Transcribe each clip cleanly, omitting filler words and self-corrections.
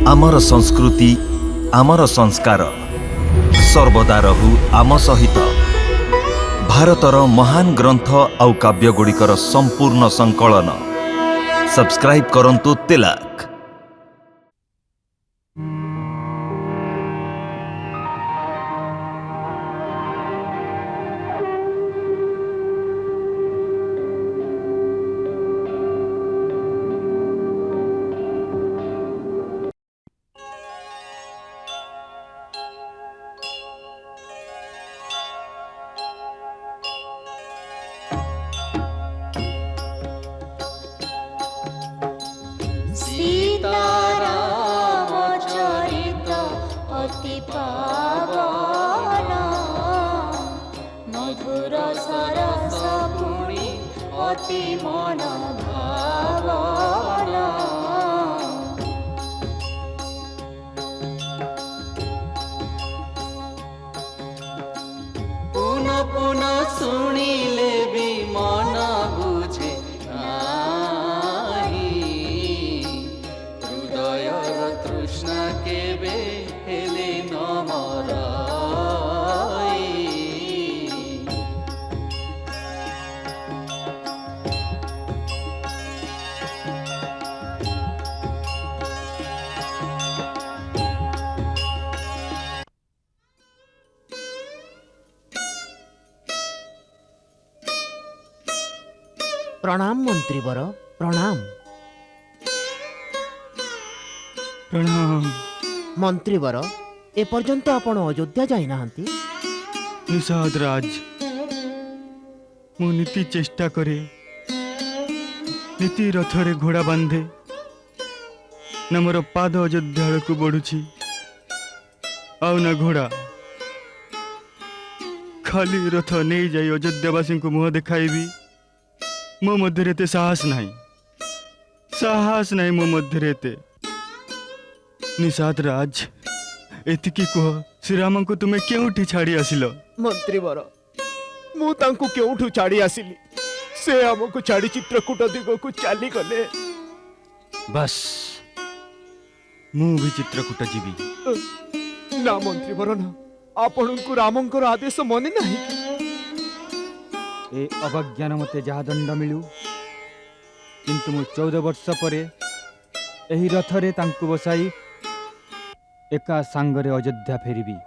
आमर संस्कृति आमर संस्कार सर्वदा रहु आम सहित। भारतर महान ग्रंथ आउ काव्यगुड़िकर संपूर्ण संकलन सब्सक्राइब करंतु तिलक। सीतारामचरित अति पावन मधुर सरस पुणी अति मन भावन। पुनः पुनः शुणिले भी मन बुझे नाही, हृदयर तृष्णा केबे हेले न मराई। प्रणाम मंत्रीवर प्रणाम। प्रणाम मंत्रीवर एपर्यंत आपण अयोध्या जाई नाहंती। निषाद राज मु नीति चेष्टा करे नीति रथरे घोड़ा बांधे न मोर पाद अयोध्या को बढ़ुची आउ न घोड़ा खाली रथ नहीं जाई अयोध्यावासी को मुह देखाइबी। मो मध्य एते साहस नहीं मो मध्य एते। निषाद राज एतिकी कह श्रीराम को तुम्हें क्यों छाड़ी आसिल? मंत्रीवर मु तांको केउठु छाड़ी आसिली, से हमको छाड़ी चित्रकूट दिग को चली गले। बस मु भी चित्रकूट जीवी। ना मंत्रीवर ना, आपनकु रामंकर आदेश मने नहीं। ए अवज्ञान मते जहा दंड मिलू, किंतु मु 14 वर्ष परे एही रथरे तांको बसाई एका सांगरे अयोध्या फेरिबी।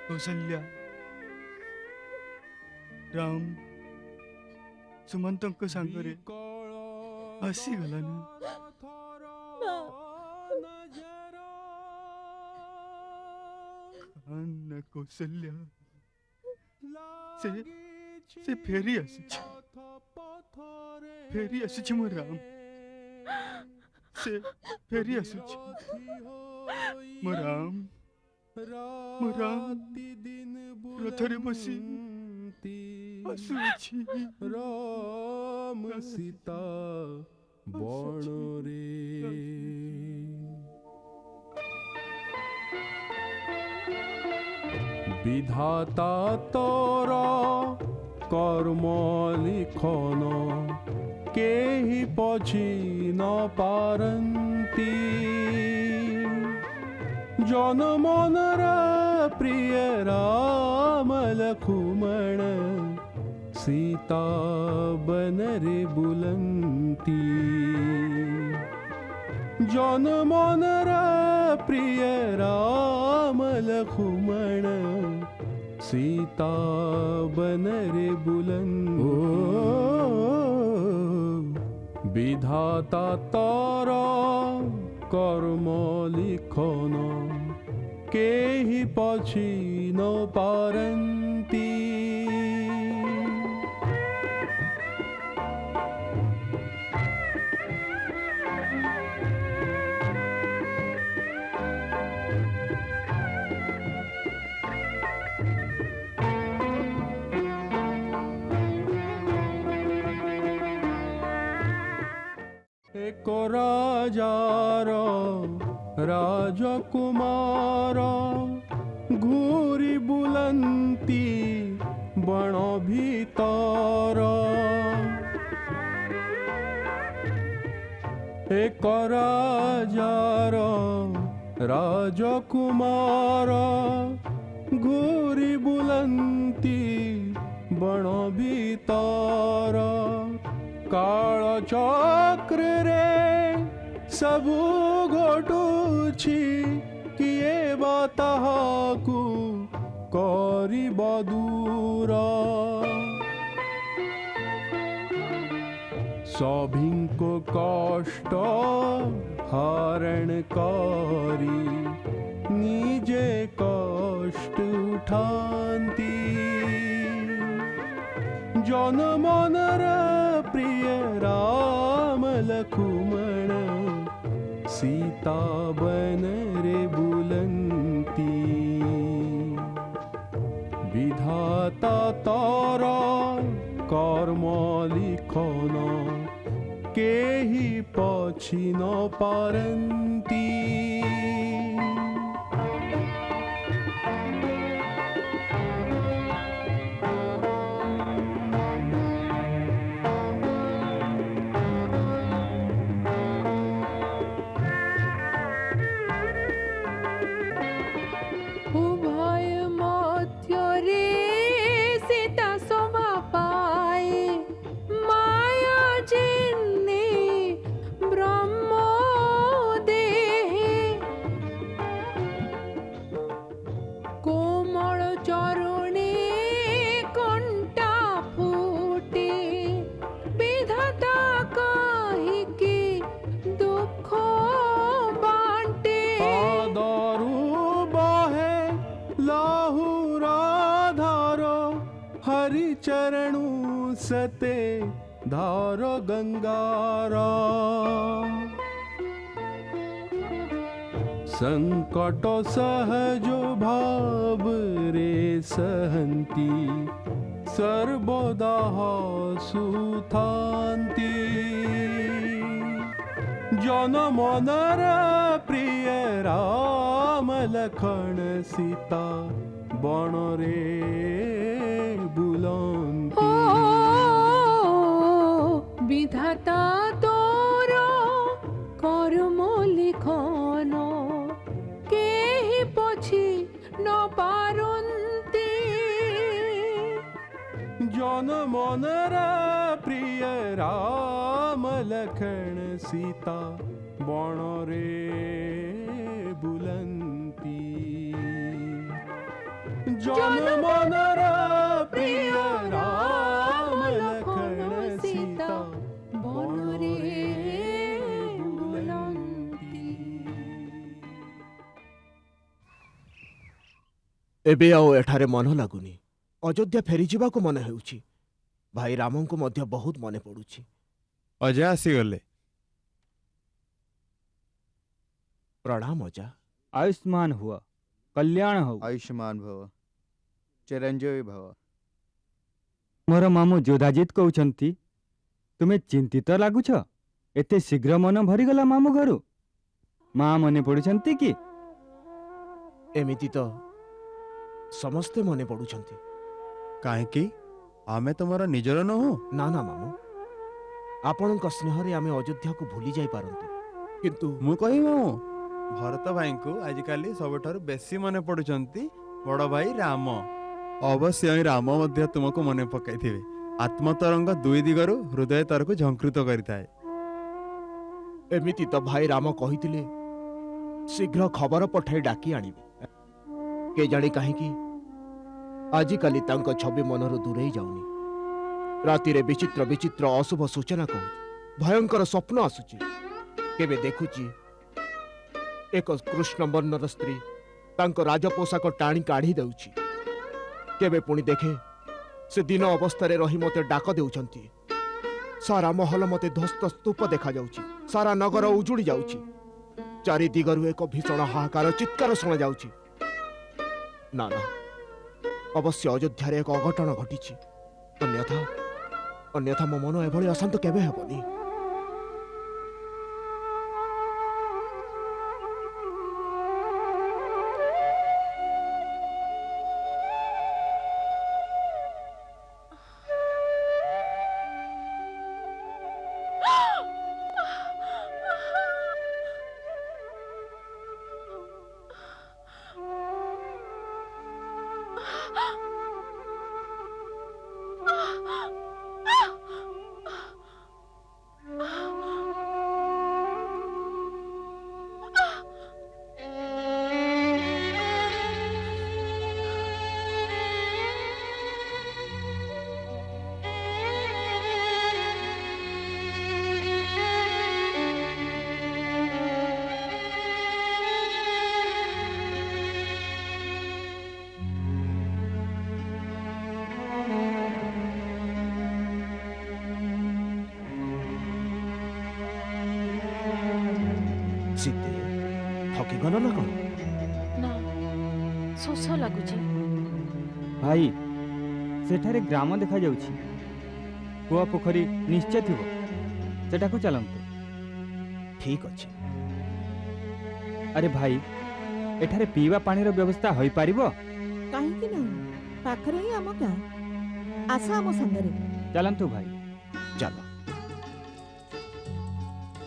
कौशल्या राम सुमंत सांगरे आसी गला ना। खान कौशल्या से फेरी आसी। फेरी आसुछि मोर राम से फेरी आसुछि मोर राम रथरे बसी आसुछि राम सीता बण रे विधाता तोरा कर्म लिखन केहि पछी न पारंती जनमनर प्रिय राम लक्ष्मण सीता बनरे बुलंती जनमनर प्रिय राम लक्ष्मण सीता बनरे बुलंती विधाता तारा कर्म लिखन केहि पछी न पारंती एक राजार राजकुमार घूरी बुलंती बण भीतर एक राजार राजकुमार घूरी बुलंती बण भीतर काल चक्र रे सबु घटुछि किए बताहाकु करिब दूर सभिंको कष्ट हरण करी निजे कष्ट उठांती जनमनर प्रिय राम लक्ष्मण सीता बनरे बुलंती विधाता तारा कर्म लिखन केहि पछी न पारंती उभय मध्यरे सीता शोभा पाए माया जिन्ने ब्रह्म देहे कोमल चरणे कंटा फूटे विधाता कहिके दुख बांटे पादरू बहे लाहुराधार हरि चरणु सते धार गंगारा संकट सहजो भाव रे सहंती सर्वदा सुथांती जनमनर प्रिय राम लखन सीता बण रे बुलंती विधाता तोर कर्म लिखन केहि पछी न पारंती जनमनर प्रिय राम लखन सीता बण रे बुलंती जनमनर प्रिय राम लखन सीता बण रे बुलंती एबे आओ एठारे मन लागुनी अयोध्या फेरी जीवाको मन हेउछि भाई रामंको मध्य बहुत मने पडुछि ଅଜା ଆସିଗଲେ। प्रणाम अजा। आयुष्मान हुआ, कल्याण हो। आयुष्मान भव, चिरंजीवी भव। मोर मामू जोधाजित कहउछंती तुमे चिंतित लागुछ। एते शीघ्र मन भरीगला मामू घरु। माँ मने पड़ुछंती कि? एमिति तो समस्ते मने पड़ुछंती। କାହିଁକି ଆମେ ତୁମର ନିଜର ନୁହଁ? ना ना मामू, आपणଙ୍କ स्नेहरे आमे अयोध्या को भूली जाई पारंतु, किंतु ମୁଁ କହିବି ମାମୁଁ, ଭରତ ଭାଇଙ୍କୁ ଆଜିକାଲି ସବୁଠାରୁ ବେଶୀ ମନେ ପଡୁଛନ୍ତି ବଡ଼ ଭାଇ ରାମ। ଅବଶ୍ୟ ହିଁ ରାମ ମଧ୍ୟ ତୁମକୁ ମନେ ପକାଇଥିବେ। ଆତ୍ମତରଙ୍ଗ ଦୁଇ ଦିଗରୁ ହୃଦୟ ତରକୁ ଝଙ୍କୃତ କରିଥାଏ। एमिति तो भाई राम कहिथिले शीघ्र खबर पठाई डाकी आनिबे। के जानी काहेकि आजिकाली तांको छवि मनरु दूरेई जाउनी। रातिरे विचित्र विचित्र अशुभ सूचना कहूँ, भयंकर स्वप्न आसुची। केबे देखुची एक कृष्ण वर्णर स्त्री तांको राजपोषाक टाणी काढ़ी देउची, केबे पुणी देखे से दिन अवस्था रही मते डाक देउछंती। सारा महल मते ध्वस्त स्तूप देखा जाउची। सारा नगर उजुड़ी जाउची। चारि दिगरु एक भीषण हाहाकार चित्कार शुणा जाउची। ना ना, अवश्य अयोध्या एक अघटन घटी। अन्यथा अन्यथा मो मन एभली अशांत केबे हेबनी। सीते थकी गल ना कौन? ना शोष लगुची। भाई सेठारे ग्राम देखा जाउछि। कुआ पोखरी निश्चय थिबो, सेठाकु चलंतु। ठीक अच्छे। अरे भाई, एठारे पीवा पानीर व्यवस्था होई पारिबो? काहींकि नहीं, पाखरे ही आम गाँ। आस आम संगरे। चलंतु भाई। चलो।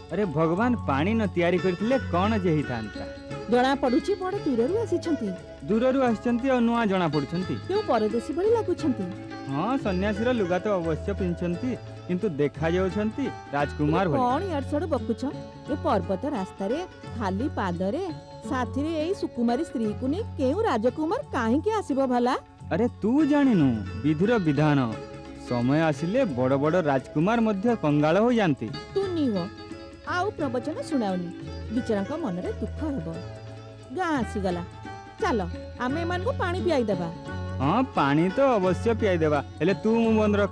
अरे भगवान पानी न तैयारी करथिले कोन जे हितांता? जणा पडुची बड़ दूररु आसिछंती। दूररु आछंती और नुआ जणा पडुछंती। केउ परदेशी भली लागुछंती। हां, सन्यासीर लुगा तो अवश्य पिंछंती, किंतु देखा जाउछंती राजकुमार भली। कोन यारसड बकुछ? ए पर्वत रास्ता रे खाली पादरे साथी रे एई सुकुमारी स्त्री को ने केउ राजकुमार काहे के आसीबो भला? अरे तू जानिनु विधिर विधान। समय आसिले बड़ बड़ राजकुमार मध्य कंगाल हो जानती। तू निहो आउ प्रवचन सुनाउनी, बिचाराक मनरे दुख हेबो। गाँ आसीगला, चलो आमे एमान को पानी पियाई देबा। हाँ, पानी तो अवश्य पियाई देबा, हेले तू मुंह बंद रख।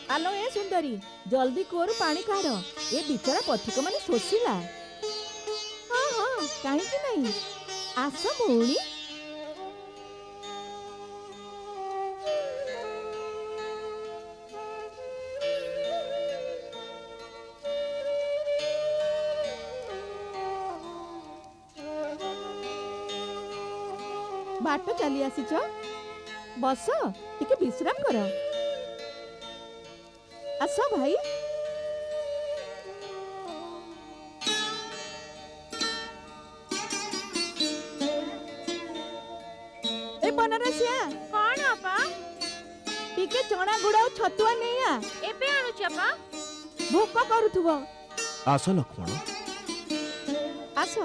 आलो ए सुंदरी, जल्दी कोर पानी काढ। ए बिचारा पथिक माने शोषिला। हाँ हाँ, काहे कि नहीं, आस भौणी। बाट चली आसीच, बस टिके विश्राम कर। आस भाई। ए बनरसिया, कौन आपा? टिके चना गुड़ा और छतुआ नहीं आ। एबे आनुची आपा। भोक करूथुबो। आस लक्ष्मण। आस।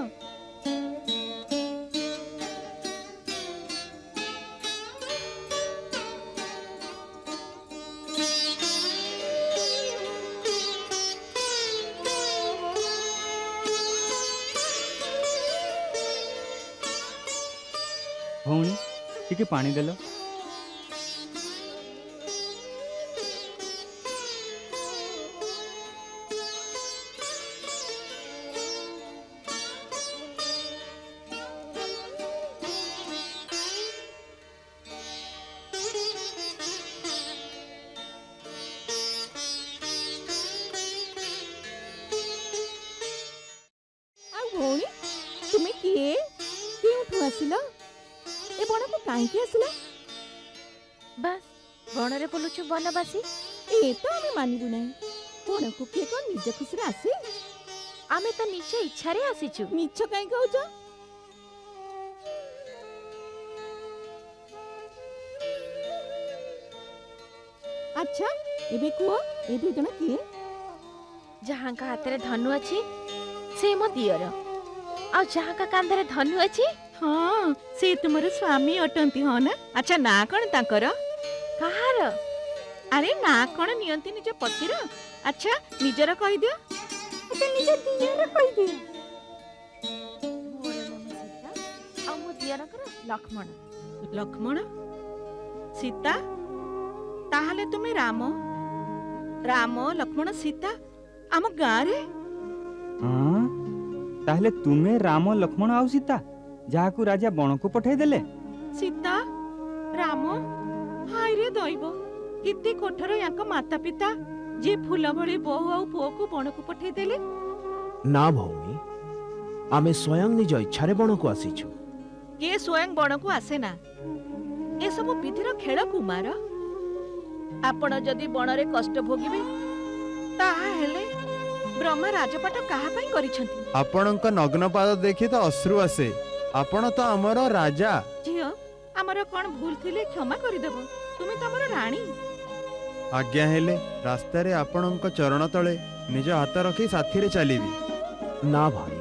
ଭଉଣୀ ଟିକେ ପାଣି ଦେଲ। ଆଉ ଭଉଣୀ ତୁମେ କିଏ କେଉଁଠୁ ଆସିଲ ଏ ବଣକୁ କାହିଁକି ଆସିଲ? ବାସ୍ ବଣରେ ବୁଲୁଛୁ ବନବାସୀ। ଏ ତ ଆମେ ମାନିବୁ ନାହିଁ। ବଣକୁ କିଏ କଣ ନିଜ ଖୁସିରେ ଆସେ? ଆମେ ତ ନିଜ ଇଚ୍ଛାରେ ଆସିଛୁ। ମିଛ କାହିଁ କହୁଛ? ଆଚ୍ଛା ଏବେ କୁହ ଏ ଦୁଇ ଜଣ କିଏ? ଯାହାଙ୍କ ହାତରେ ଧନୁ ଅଛି ସେ ମୋ ଦିଅର, ଆଉ ଯାହାଙ୍କ କାନ୍ଧରେ ଧନୁ ଅଛି ହଁ ସେ ତୁମର ସ୍ୱାମୀ ଅଟନ୍ତି ହଁ ନା? ଆଚ୍ଛା ନା କଣ ତାଙ୍କର? କାହାର? ଆରେ ନା କଣ ନିଅନ୍ତି ନିଜ ପତିର? ଆଚ୍ଛା ନିଜର କହିଦିଅ। ଆଚ୍ଛା ନିଜ ଦିଅର କହିଦିଅ। ମୋର ନାମ ସୀତା ଆଉ ମୋ ଦିଅରଙ୍କର ଲକ୍ଷ୍ମଣ। ଲକ୍ଷ୍ମଣ ସୀତା, ତାହେଲେ ତୁମେ ରାମ ଲକ୍ଷ୍ମଣ ସୀତା ଆମ ଗାଁରେ? ହଁ, ତାହେଲେ ତୁମେ ରାମ, ଲକ୍ଷ୍ମଣ ଆଉ ସୀତା ଯାହାକୁ ରାଜା ବଣକୁ ପଠାଇ ଦେଲେ। ସୀତା ରାମ, ହାଇରେ ଦଇବ କେତେ କୋଠର ୟାଙ୍କ ମାତା ପିତା ଯେ ଫୁଲ ଭଳି ବୋହୂ ଆଉ ପୁଅକୁ ବଣକୁ ପଠାଇ ଦେଲେ। ନା ଭଉଣୀ, ଆମେ ସ୍ୱୟଂ ନିଜ ଇଚ୍ଛାରେ ବଣକୁ ଆସିଛୁ। କିଏ ସ୍ୱୟଂ ବଣକୁ ଆସେ ନା, ଏସବୁ ବିଧିର ଖେଳ କୁମାର। ଆପଣ ଯଦି ବଣରେ କଷ୍ଟ ଭୋଗିବେ ତାହେଲେ ବ୍ରହ୍ମା ରାଜପାଟ କାହା ପାଇଁ କରିଛନ୍ତି? ଆପଣଙ୍କ ନଗ୍ନ ପାଦ ଦେଖି ତ ଅଶ୍ରୁ ଆସେ। ଆପଣ ତ ଆମର ରାଜା। ଝିଅ ଆମର କଣ ଭୁଲ ଥିଲେ କ୍ଷମା କରିଦେବ, ତୁମେ ତ ଆମର ରାଣୀ। ଆଜ୍ଞା ହେଲେ ରାସ୍ତାରେ ଆପଣଙ୍କ ଚରଣ ତଳେ ନିଜ ହାତ ରଖି ସାଥିରେ ଚାଲିବି। ନା ଭାଇ,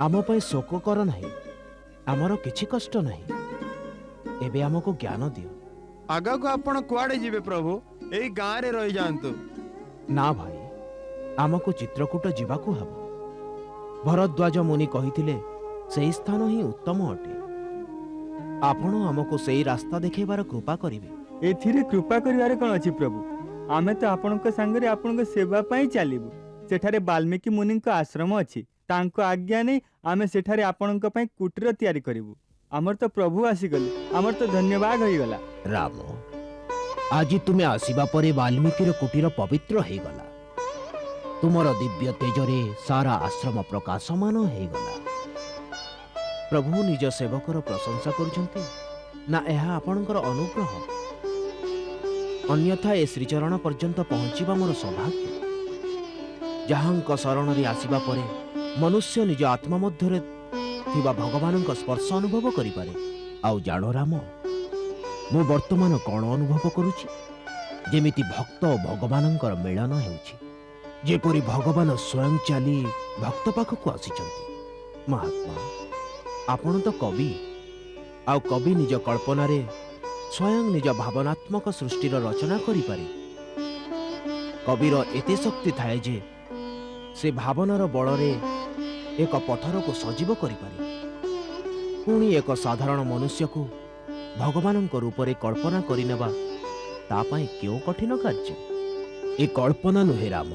ଆମ ପାଇଁ ଶୋକ କର ନାହିଁ। ଆମର କିଛି କଷ୍ଟ ନାହିଁ। ଏବେ ଆମକୁ ଜ୍ଞାନ ଦିଅ। ଆଗକୁ ଆପଣ କୁଆଡେ ଯିବେ ପ୍ରଭୁ? ଏଇ ଗାଁରେ ରହିଯାଆନ୍ତୁ। ନା ଭାଇ, ଆମକୁ ଚିତ୍ରକୂଟ ଯିବାକୁ ହେବ। ଭରଦ୍ୱାଜ ମୁନି କହିଥିଲେ ସେହି ସ୍ଥାନ ହିଁ ଉତ୍ତମ ଅଟେ। ଆପଣ ଆମକୁ ସେଇ ରାସ୍ତା ଦେଖେଇବାର କୃପା କରିବେ। ଏଥିରେ କୃପା କରିବାରେ କ'ଣ ଅଛି ପ୍ରଭୁ? ଆମେ ତ ଆପଣଙ୍କ ସାଙ୍ଗରେ ଆପଣଙ୍କ ସେବା ପାଇଁ ଚାଲିବୁ। ସେଠାରେ ବାଲ୍ମୀକି ମୁନିଙ୍କ ଆଶ୍ରମ ଅଛି। ତାଙ୍କ ଆଜ୍ଞା ନେଇ ଆମେ ସେଠାରେ ଆପଣଙ୍କ ପାଇଁ କୁଟୀର ତିଆରି କରିବୁ। ଆମର ତ ପ୍ରଭୁ ଆସିଗଲେ, ଆମର ତ ଧନ୍ୟବାଦ ହୋଇଗଲା। ରାମ, ଆଜି ତୁମେ ଆସିବା ପରେ ବାଲ୍ମୀକିର କୁଟୀର ପବିତ୍ର ହେଇଗଲା। ତୁମର ଦିବ୍ୟ ତେଜରେ ସାରା ଆଶ୍ରମ ପ୍ରକାଶମାନ ହେଇଗଲା। ପ୍ରଭୁ ନିଜ ସେବକର ପ୍ରଶଂସା କରୁଛନ୍ତି ନା ଏହା ଆପଣଙ୍କର ଅନୁଗ୍ରହ? ଅନ୍ୟଥା ଏ ଶ୍ରୀଚରଣ ପର୍ଯ୍ୟନ୍ତ ପହଞ୍ଚିବା ମୋର ସୌଭାଗ୍ୟ। ଯାହାଙ୍କ ଶରଣରେ ଆସିବା ପରେ ମନୁଷ୍ୟ ନିଜ ଆତ୍ମା ମଧ୍ୟରେ ଥିବା ଭଗବାନଙ୍କ ସ୍ପର୍ଶ ଅନୁଭବ କରିପାରେ। ଆଉ ଜାଣ ରାମ, ମୁଁ ବର୍ତ୍ତମାନ କ'ଣ ଅନୁଭବ କରୁଛି? ଯେମିତି ଭକ୍ତ ଓ ଭଗବାନଙ୍କର ମିଳନ ହେଉଛି, ଯେପରି ଭଗବାନ ସ୍ୱୟଂ ଚାଲି ଭକ୍ତ ପାଖକୁ ଆସିଛନ୍ତି। ମହାତ୍ମା, ଆପଣ ତ କବି, ଆଉ କବି ନିଜ କଳ୍ପନାରେ ସ୍ୱୟଂ ନିଜ ଭାବନାତ୍ମକ ସୃଷ୍ଟିର ରଚନା କରିପାରେ। କବିର ଏତେ ଶକ୍ତି ଥାଏ ଯେ ସେ ଭାବନାର ବଳରେ ଏକ ପଥରକୁ ସଜୀବ କରିପାରେ। ପୁଣି ଏକ ସାଧାରଣ ମନୁଷ୍ୟକୁ ଭଗବାନଙ୍କ ରୂପରେ କଳ୍ପନା କରିନେବା ତା ପାଇଁ କେଉଁ କଠିନ କାର୍ଯ୍ୟ? ଏ କଳ୍ପନା ନୁହେଁ ରାମ।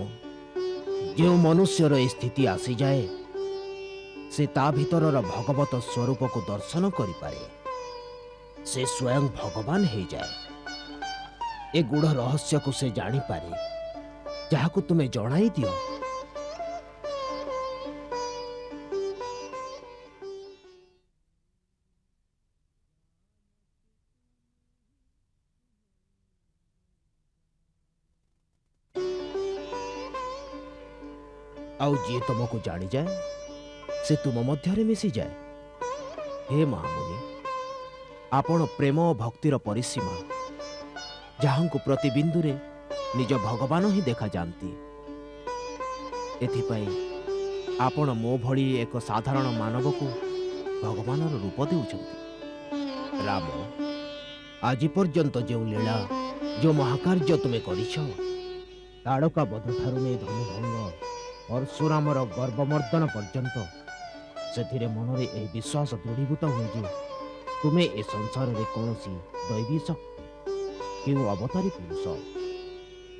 ଯେଉଁ ମନୁଷ୍ୟର ଏ ସ୍ଥିତି ଆସିଯାଏ ସେ ତା ଭିତରର ଭଗବତ ସ୍ୱରୂପକୁ ଦର୍ଶନ କରିପାରେ। ସେ ସ୍ୱୟଂ ଭଗବାନ ହେଇଯାଏ। ଏ ଗୂଢ଼ ରହସ୍ୟକୁ ସେ ଜାଣିପାରେ, ଯାହାକୁ ତୁମେ ଜଣାଇ ଦିଅ। ଆଉ ଯିଏ ତୁମକୁ ଜାଣିଯାଏ ସେ ତୁମ ମଧ୍ୟରେ ମିଶିଯାଏ। ହେ ମହାମୁନି, ଆପଣ ପ୍ରେମ ଓ ଭକ୍ତିର ପରିସୀମା, ଯାହାଙ୍କୁ ପ୍ରତି ବିନ୍ଦୁରେ ନିଜ ଭଗବାନ ହିଁ ଦେଖାଯାଆନ୍ତି। ଏଥିପାଇଁ ଆପଣ ମୋ ଭଳି ଏକ ସାଧାରଣ ମାନବକୁ ଭଗବାନର ରୂପ ଦେଉଛନ୍ତି। ରାମ, ଆଜି ପର୍ଯ୍ୟନ୍ତ ଯେଉଁ ଲୀଳା, ଯେଉଁ ମହାକାର୍ଯ୍ୟ ତୁମେ କରିଛ, ତାଡ଼କା ବଧଠାରୁ ନେଇ ଧନୁଭଙ୍ଗ, ପରଶୁରାମର ଗର୍ଭମର୍ଦ୍ଦନ ପର୍ଯ୍ୟନ୍ତ, ସେଥିରେ ମନରେ ଏହି ବିଶ୍ୱାସ ଦୃଢ଼ୀଭୂତ ହୁଏ ଯେ ତୁମେ ଏ ସଂସାରରେ କୌଣସି ଦୈବୀ ଶକ୍ତି କେଉଁ ଅବତାରୀ ପୁରୁଷ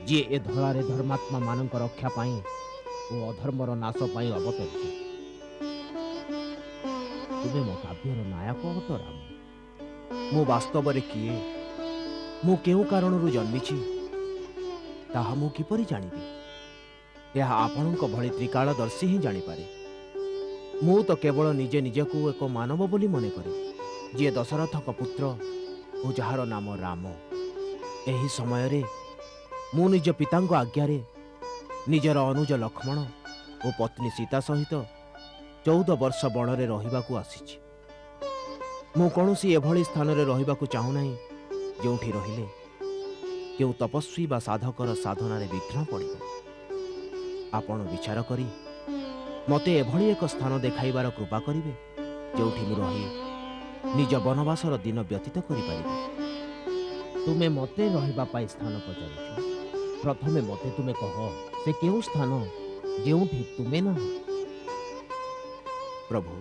ଯିଏ ଏ ଧଳାରେ ଧର୍ମାତ୍ମା ମାନଙ୍କ ରକ୍ଷା ପାଇଁ ଓ ଅଧର୍ମର ନାଶ ପାଇଁ ଅବତରିତ। ତୁମେ ମୋ କାବ୍ୟର ନାୟକ ଅଟ ରାମ। ମୁଁ ବାସ୍ତବରେ କିଏ, ମୁଁ କେଉଁ କାରଣରୁ ଜନ୍ମିଛି ତାହା ମୁଁ କିପରି ଜାଣିବି? ଏହା ଆପଣଙ୍କ ଭଳି ତ୍ରିକାଳଦର୍ଶୀ ହିଁ ଜାଣିପାରେ। ମୁଁ ତ କେବଳ ନିଜେ ନିଜକୁ ଏକ ମାନବ ବୋଲି ମନେ କରେ, ଯିଏ ଦଶରଥଙ୍କ ପୁତ୍ର ଓ ଯାହାର ନାମ ରାମ। ଏହି ସମୟରେ ମୁଁ ନିଜ ପିତାଙ୍କ ଆଜ୍ଞାରେ ନିଜର ଅନୁଜ ଲକ୍ଷ୍ମଣ ଓ ପତ୍ନୀ ସୀତା ସହିତ 14 ବର୍ଷ ବଣରେ ରହିବାକୁ ଆସିଛି। ମୁଁ କୌଣସି ଏଭଳି ସ୍ଥାନରେ ରହିବାକୁ ଚାହୁଁନାହିଁ ଯେଉଁଠି ରହିଲେ କେଉଁ ତପସ୍ୱୀ ବା ସାଧକର ସାଧନାରେ ବିଘ୍ନ ପଡ଼ିବ। ଆପଣ ବିଚାର କରି ମୋତେ ଏଭଳି ଏକ ସ୍ଥାନ ଦେଖାଇବାର କୃପା କରିବେ ଯେଉଁଠି ମୁଁ ରହି ନିଜ ବନବାସର ଦିନ ବ୍ୟତୀତ କରିପାରିବି। ତୁମେ ମୋତେ ରହିବା ପାଇଁ ସ୍ଥାନ ପଚାରୁଛ। ପ୍ରଥମେ ମୋତେ ତୁମେ କହ, ସେ କେଉଁ ସ୍ଥାନ ଯେଉଁଠି ତୁମେ ନାହଁ? ପ୍ରଭୁ,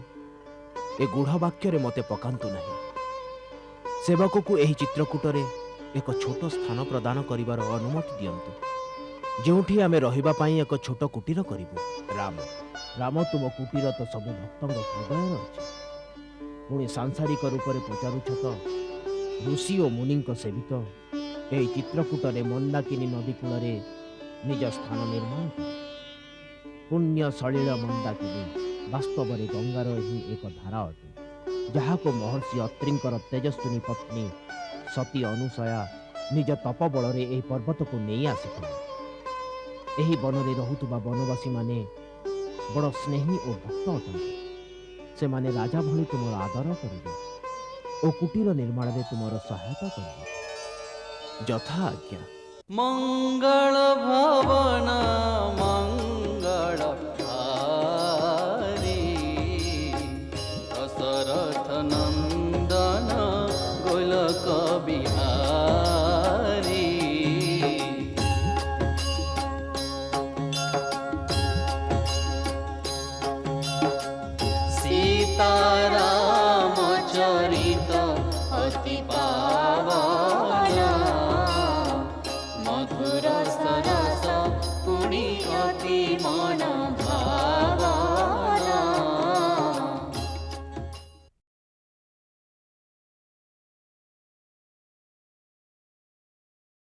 ଏ ଗୂଢ଼ ବାକ୍ୟରେ ମୋତେ ପକାନ୍ତୁ ନାହିଁ। ସେବକକୁ ଏହି ଚିତ୍ରକୂଟରେ ଏକ ଛୋଟ ସ୍ଥାନ ପ୍ରଦାନ କରିବାର ଅନୁମତି ଦିଅନ୍ତୁ, ଯେଉଁଠି ଆମେ ରହିବା ପାଇଁ ଏକ ଛୋଟ କୁଟୀର କରିବୁ। ରାମ, ରାମ ତୁମ କୁଟୀର ତ ସବୁ ଭକ୍ତଙ୍କ ହୃଦୟରେ ଅଛି। ପୁଣି ସାଂସାରିକ ରୂପରେ ପଚାରୁଛ ତ? ଋଷି ଓ ମୁନିଙ୍କ ସେବିତ ଏହି ଚିତ୍ରକୂଟରେ ମନ୍ଦାକିନୀ ନଦୀ କୂଳରେ ନିଜ ସ୍ଥାନ ନିର୍ମାଣ କର। ପୁଣ୍ୟ ସଳିଳ ମନ୍ଦାକିନୀ ବାସ୍ତବରେ ଗଙ୍ଗାର ହିଁ ଏକ ଧାରା ଅଟେ, ଯାହାକୁ ମହର୍ଷି ଅତ୍ରିଙ୍କର ତେଜସ୍ୱିନୀ ପତ୍ନୀ ସତୀ ଅନୁସୟା ନିଜ ତପବଳରେ ଏହି ପର୍ବତକୁ ନେଇ ଆସିଥିଲେ। ଏହି ବନରେ ରହୁଥିବା ବନବାସୀମାନେ ବଡ଼ ସ୍ନେହୀ ଓ ଭକ୍ତ ଅଟନ୍ତି। ସେମାନେ ରାଜା ଭଳି ତୁମର ଆଦର କରିବେ ଓ କୁଟୀର ନିର୍ମାଣରେ ତୁମର ସହାୟତା କରିବେ। ଯଥା ଆଜ୍ଞା। ମଙ୍ଗଳ ଭବନ ମଙ୍ଗ